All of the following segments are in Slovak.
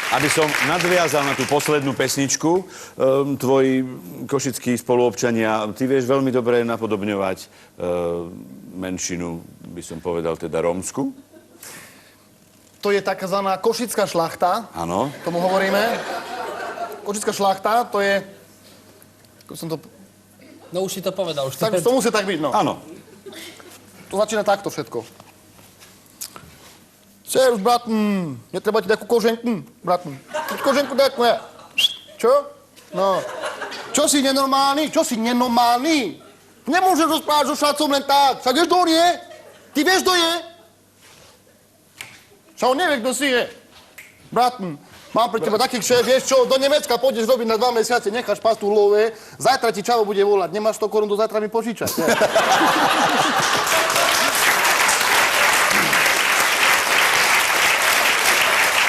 aby som nadviazal na tú poslednú pesničku, tvoji košickí spoluobčania, ty vieš veľmi dobre napodobňovať menšinu, by som povedal teda rómsku. To je takzvaná košická šlachta. Áno. Tomu hovoríme. Košická šlachta, to je... Ako som to... No už si to povedal. Už Tak, to musí tak byť, no. Áno. To začína takto všetko. Servus, bratn. Netreba ti takú koženku, bratn. Koženku takú, ja. Čo? No. Čo si nenormálny? Čo si nenormálny? Nemôžeš rozprávať so šacom len tak. Však vieš, kto on je? Ty vieš, kto je? Však on nevie, kto si je. Bratn, mám pre teba taký kšef, vieš čo? Do Nemecka pôjdeš robiť na 2 mesiace, necháš pastu love, zajtra ti čavo bude volať. Nemáš 100 korún, do zajtra mi požičať.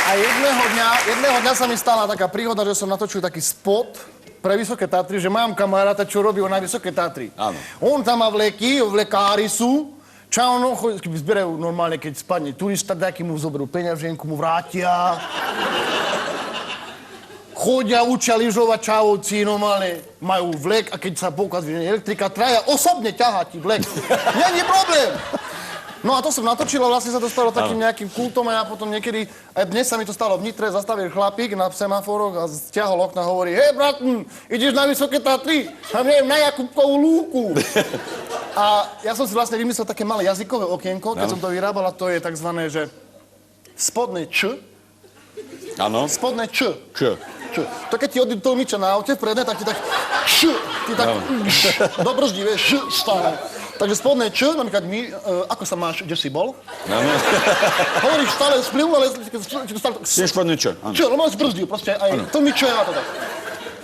A jedného dňa sa mi stala taká príhoda, že som natočil taký spot pre Vysoké Tatry, že mám kamaráta, čo robí na Vysoké Tatry. Áno. On tam má vleky, vlekári sú. Čau, no, zberajú normálne, keď spadne turista, taký mu zoberú peňaženku, mu vrátia. Chodia, učia lyžovať čávovci, normálne majú vlek a keď sa poukazuje, že elektrika, traja osobne ťahá ti vlek. Není problém. No a to som natočil a vlastne sa to stalo takým nejakým kultom a ja potom niekedy, aj dnes sa mi to stalo v Nitre, zastavil chlapík na semaforoch a stiahol okna a hovorí: hej, bratn, ideš na Vysoké Tatry? Tam neviem, na Jakubkovú lúku. A ja som si vlastne vymyslel také malé jazykové okienko, keď som to vyrábal, a to je takzvané, že spodné č. Áno. Spodné č. Č. Č. To keď ti odídu tlmiča na aute vpredne, tak ti tak š. Ty tak dobrzdí, vieš, š stále. Takže spodné č, napríklad my, ako sa máš, kde si bol? Áno. Hovoríš stále spliv, ale stále... Je spodné č. Č, lebo máš brzdil, proste aj tlmiče a to tak.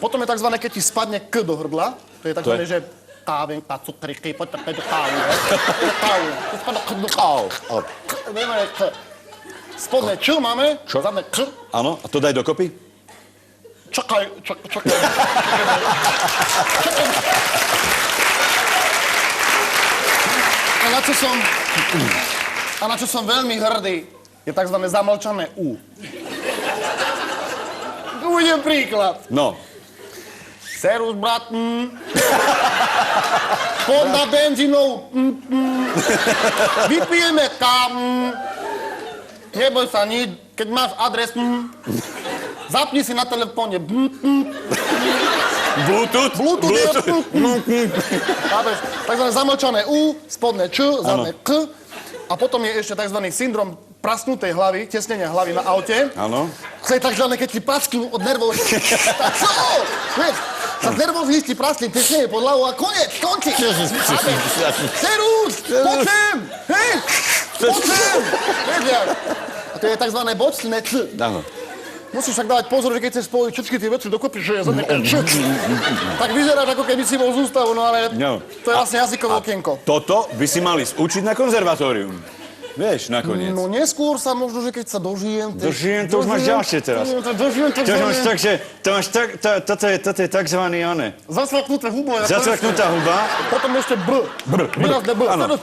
Potom je takzvané, keď ti spadne k do hrdla, to je takzvané, že kávenka, cukriky, poďte do kávu, kávu, to spadne k do kávu. Nemáme k. Spodné č máme, zadné k. Áno, a to daj dokopy? Čakaj. A na čo som veľmi hrdý, je takzvané zamlčané U. Uvidím príklad. No. Servus, bratn. Poď na benzínov. Vypijeme kam. Neboj sa nič, keď máš adres. Zapni si na telefóne. Bluetooth? Takzvané zamlčané U, spodné Č, zadné K. A potom je ešte takzvaný syndrom prasnutej hlavy, tesnenia hlavy na aute. Áno. To je takzvané, keď ti prasknú od nervov. Tak čo? Vieš, sa z nervóznych ti praskne tesnenie pod hlavou a konci. Serus, poď sem! Hej, poď sem! Vieš, jak? A to je takzvané bočné C. Áno. Musíš však dávať pozor, že keď chceš spojiť všetky tie veci dokopy, že je zadne Č. Tak vyzeráš, ako keby si bol z ústavu, no ale to je vlastne jazykové okienko. Toto by si mali učiť na konzervatórium. Vieš, nakoniec. No neskôr sa možno, že keď sa dožijem... Dožijem, to už máš ďalšie teraz. Toto je takzvaný, one. Zasvaknuté hubo. Zasvaknutá huba. Potom ešte B. Výrazné B. Áno.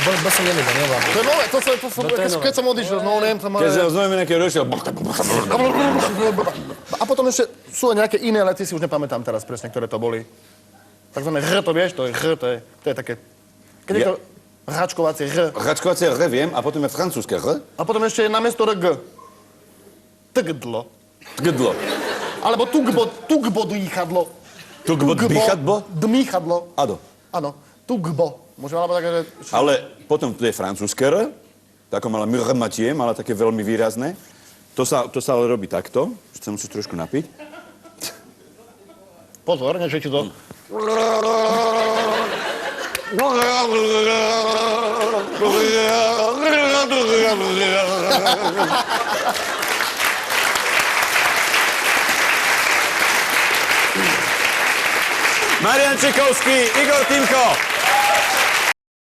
Bo som nevedel, nevládol. To je nové, keď som odišiel, no neviem, to má... Keď sa znova nejaké rošiel. A potom ešte sú aj nejaké iné, ale ty si už nepamätám teraz presne, ktoré to boli. Takzvané H, to vieš, to je H, to je také... Keď je to hračkovacie H. Hračkovacie R viem, a potom je francúzske R. A potom ešte je namiesto R G. Tgdlo. Tgdlo. Alebo tugbo dýchadlo. Tugbo dýchadlo? Dmýchadlo. Áno, tugbo. Môžeme alebo také, že... ale potom to je francúzske R, taká malá mrmatie, mala také veľmi výrazné. To sa ale robí takto, že sa musíš trošku napiť. Pozor, niečo ti to... Marián Čekovský, Igor Týmko.